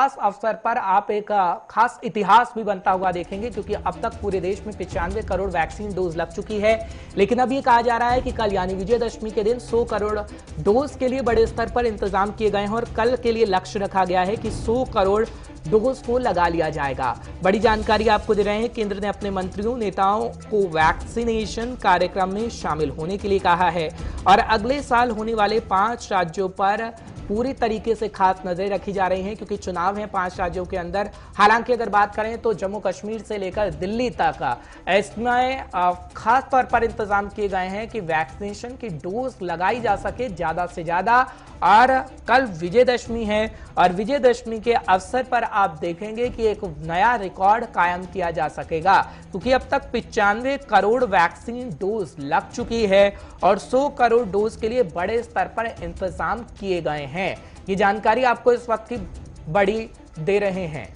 खास अवसर पर आप एक खास इतिहास भी बनता हुआ देखेंगे, क्योंकि अब तक पूरे देश में 95 करोड़ वैक्सीन डोज लग चुकी है। लेकिन अब ये कहा जा रहा है कि कल यानी विजयदशमी के दिन 100 करोड़ डोज के लिए बड़े स्तर पर इंतजाम किए गए हैं और कल के लिए लक्ष्य रखा गया है कि 100 करोड़ डोज को लगा लिया जाएगा। बड़ी जानकारी आपको दे रहे हैं, केंद्र ने अपने मंत्रियों नेताओं को वैक्सीनेशन कार्यक्रम में शामिल होने के लिए कहा है और अगले साल होने वाले 5 राज्यों पर पूरी तरीके से खास नजरें रखी जा रही हैं, क्योंकि चुनाव है 5 राज्यों के अंदर। हालांकि अगर बात करें तो जम्मू कश्मीर से लेकर दिल्ली तक इसमें खास तौर पर इंतजाम किए गए हैं कि वैक्सीनेशन की डोज लगाई जा सके ज्यादा से ज्यादा। और कल विजयदशमी है और विजयदशमी के अवसर पर आप देखेंगे कि एक नया रिकॉर्ड कायम किया जा सकेगा, क्योंकि अब तक 95 करोड़ वैक्सीन डोज लग चुकी है और 100 करोड़ डोज के लिए बड़े स्तर पर इंतजाम किए गए हैं। ये जानकारी आपको इस वक्त की बड़ी दे रहे हैं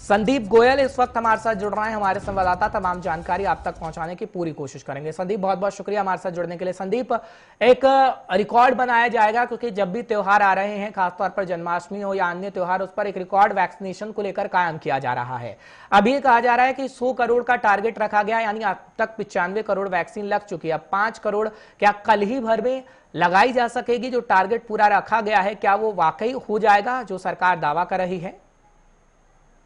संदीप गोयल इस वक्त हमारे साथ जुड़ रहे हैं, हमारे संवाददाता। तमाम जानकारी आप तक पहुंचाने की पूरी कोशिश करेंगे। संदीप, बहुत बहुत शुक्रिया हमारे साथ जुड़ने के लिए। संदीप, एक रिकॉर्ड बनाया जाएगा, क्योंकि जब भी त्योहार आ रहे हैं, खासतौर पर जन्माष्टमी हो या अन्य त्योहार, उस पर एक रिकॉर्ड वैक्सीनेशन को लेकर कायम किया जा रहा है। अभी कहा जा रहा है कि 100 करोड़ का टारगेट रखा गया, यानी अब तक 95 करोड़ वैक्सीन लग चुकी है। अब 5 करोड़ क्या कल ही भर में लगाई जा सकेगी? जो टारगेट पूरा रखा गया है, क्या वो वाकई हो जाएगा जो सरकार दावा कर रही है?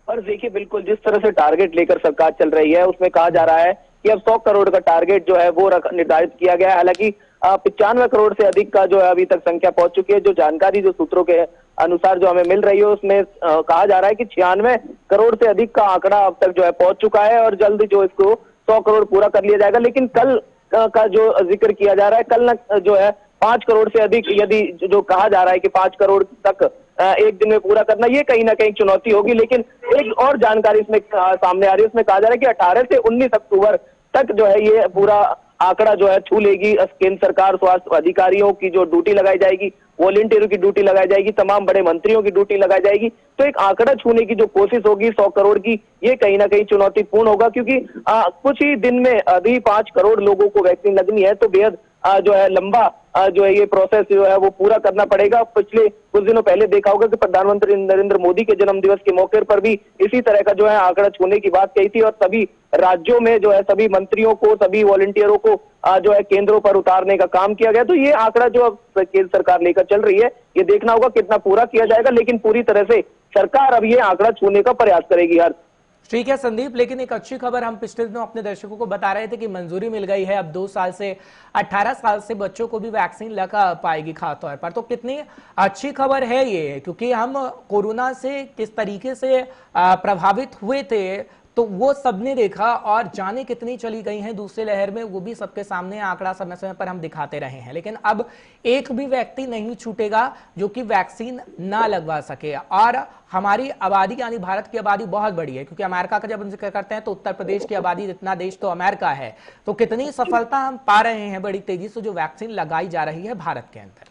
और देखिए, बिल्कुल जिस तरह से टारगेट लेकर सरकार चल रही है, उसमें कहा जा रहा है कि अब 100 करोड़ का टारगेट जो है वो निर्धारित किया गया है। हालांकि 95 करोड़ से अधिक का जो है अभी तक संख्या पहुंच चुकी है। जो जानकारी जो सूत्रों के अनुसार जो हमें मिल रही है, उसमें कहा जा रहा है कि 96 करोड़ से अधिक का आंकड़ा अब तक जो है पहुंच चुका है और जल्द जो इसको 100 करोड़ पूरा कर लिया जाएगा। लेकिन कल का जो जिक्र किया जा रहा है, कल जो है 5 करोड़ से अधिक, यदि जो कहा जा रहा है कि 5 करोड़ तक एक दिन में पूरा करना, ये कहीं ना कहीं चुनौती होगी। लेकिन एक और जानकारी इसमें सामने आ रही है, उसमें कहा जा रहा है कि 18 से 19 अक्टूबर तक जो है ये पूरा आंकड़ा जो है छू लेगी। केंद्र सरकार स्वास्थ्य अधिकारियों की जो ड्यूटी लगाई जाएगी, वॉलंटियरों की ड्यूटी लगाई जाएगी, तमाम बड़े मंत्रियों की ड्यूटी लगाई जाएगी। तो एक आंकड़ा छूने की जो कोशिश होगी 100 करोड़ की, ये कहीं ना कहीं चुनौतीपूर्ण होगा, क्योंकि कुछ ही दिन में अभी 5 करोड़ लोगों को वैक्सीन लगनी है। तो बेहद जो है लंबा जो है ये प्रोसेस जो है वो पूरा करना पड़ेगा। पिछले कुछ दिनों पहले देखा होगा कि प्रधानमंत्री नरेंद्र मोदी के जन्मदिवस के मौके पर भी इसी तरह का जो है आंकड़ा छूने की बात कही थी और सभी राज्यों में जो है सभी मंत्रियों को, सभी वॉलंटियरों को जो है केंद्रों पर उतारने का काम किया गया। तो ये आंकड़ा जो अब केंद्र सरकार लेकर चल रही है, ये देखना होगा कितना पूरा किया जाएगा। लेकिन पूरी तरह से सरकार अब ये आंकड़ा छूने का प्रयास करेगी। हर ठीक है संदीप, लेकिन एक अच्छी खबर हम पिछले दिनों अपने दर्शकों को बता रहे थे कि मंजूरी मिल गई है। अब 2 साल से 18 साल से बच्चों को भी वैक्सीन लगा पाएगी खासतौर पर। तो कितनी अच्छी खबर है ये, क्योंकि हम कोरोना से किस तरीके से प्रभावित हुए थे तो वो सबने देखा और जाने कितनी चली गई हैं दूसरी लहर में, वो भी सबके सामने आंकड़ा समय समय पर हम दिखाते रहे हैं। लेकिन अब एक भी व्यक्ति नहीं छूटेगा जो कि वैक्सीन ना लगवा सके। और हमारी आबादी यानी भारत की आबादी बहुत बड़ी है, क्योंकि अमेरिका का जब हम जिक्र करते हैं तो उत्तर प्रदेश की आबादी जितना देश तो अमेरिका है। तो कितनी सफलता हम पा रहे हैं बड़ी तेजी से जो वैक्सीन लगाई जा रही है भारत के अंदर।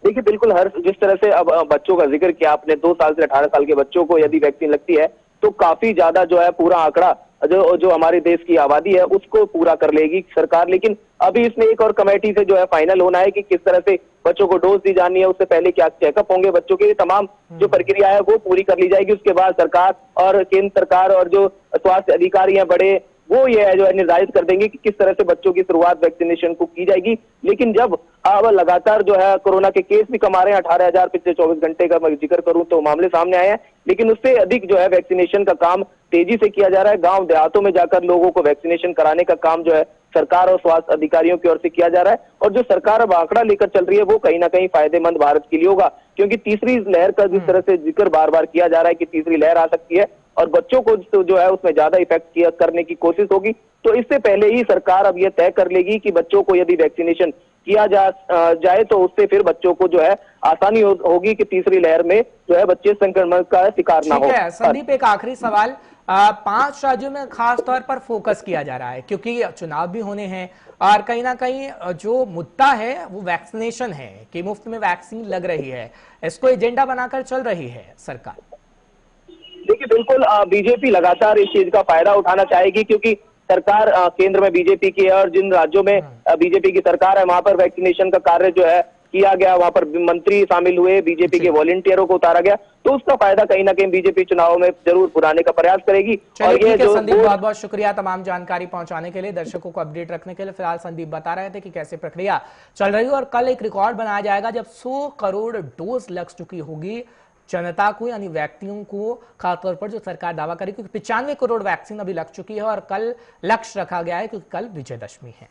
देखिए, बिल्कुल हर जिस तरह से अब बच्चों का जिक्र किया आपने, 2 साल से 18 साल के बच्चों को यदि वैक्सीन लगती है तो काफी ज्यादा जो है पूरा आंकड़ा जो हमारे देश की आबादी है उसको पूरा कर लेगी सरकार। लेकिन अभी इसमें एक और कमेटी से जो है फाइनल होना है कि किस तरह से बच्चों को डोज दी जानी है, उससे पहले क्या चेकअप होंगे बच्चों के, तमाम जो प्रक्रिया है वो पूरी कर ली जाएगी। उसके बाद सरकार और केंद्र सरकार और जो स्वास्थ्य अधिकारी हैं बड़े, वो ये है जो है निर्धारित कर देंगे कि किस तरह से बच्चों की शुरुआत वैक्सीनेशन को की जाएगी। लेकिन जब अब लगातार जो है कोरोना के केस भी कम आ रहे हैं, 18,000 पिछले 24 घंटे का मैं जिक्र करूं तो मामले सामने आए हैं, लेकिन उससे अधिक जो है वैक्सीनेशन का काम तेजी से किया जा रहा है। गांव देहातों में जाकर लोगों को वैक्सीनेशन कराने का काम जो है सरकार और स्वास्थ्य अधिकारियों की ओर से किया जा रहा है। और जो सरकार अब आंकड़ा लेकर चल रही है वो कहीं ना कहीं फायदेमंद भारत के लिए होगा, क्योंकि तीसरी लहर का जिस तरह से जिक्र बार बार किया जा रहा है कि तीसरी लहर आ सकती है और बच्चों को जो है उसमें ज्यादा इफेक्ट करने की कोशिश होगी। तो इससे पहले ही सरकार अब यह तय कर लेगी कि बच्चों को यदि वैक्सीनेशन किया जाए तो उससे फिर बच्चों को जो है आसानी होगी कि तीसरी लहर में जो है बच्चे संक्रमण का शिकार ना हो। संदीप, एक आखिरी सवाल, 5 राज्यों में खास तौर पर फोकस किया जा रहा है क्योंकि चुनाव भी होने हैं और कहीं ना कहीं जो मुद्दा है वो वैक्सीनेशन है कि मुफ्त में वैक्सीन लग रही है, इसको एजेंडा बनाकर चल रही है सरकार। देखिए, बिल्कुल बीजेपी लगातार इस चीज का फायदा उठाना चाहेगी, क्योंकि सरकार केंद्र में बीजेपी की है और जिन राज्यों में बीजेपी की सरकार है वहां पर वैक्सीनेशन का कार्य जो है किया गया, वहां पर मंत्री शामिल हुए, बीजेपी के वॉलंटियरों को उतारा गया, तो उसका फायदा कहीं ना कहीं बीजेपी चुनाव में जरूर पुराने का प्रयास करेगी। और ये जो संदीप, बहुत बहुत शुक्रिया तमाम जानकारी पहुंचाने के लिए, दर्शकों को अपडेट रखने के लिए। फिलहाल संदीप बता रहे थे कि कैसे प्रक्रिया चल रही है और कल एक रिकॉर्ड बनाया जाएगा जब 100 करोड़ डोज लग चुकी होगी जनता को, यानी व्यक्तियों को, खासतौर पर जो सरकार दावा करेगी, क्योंकि 95 करोड़ वैक्सीन अभी लग चुकी है और कल लक्ष्य रखा गया है क्योंकि कल विजयदशमी है।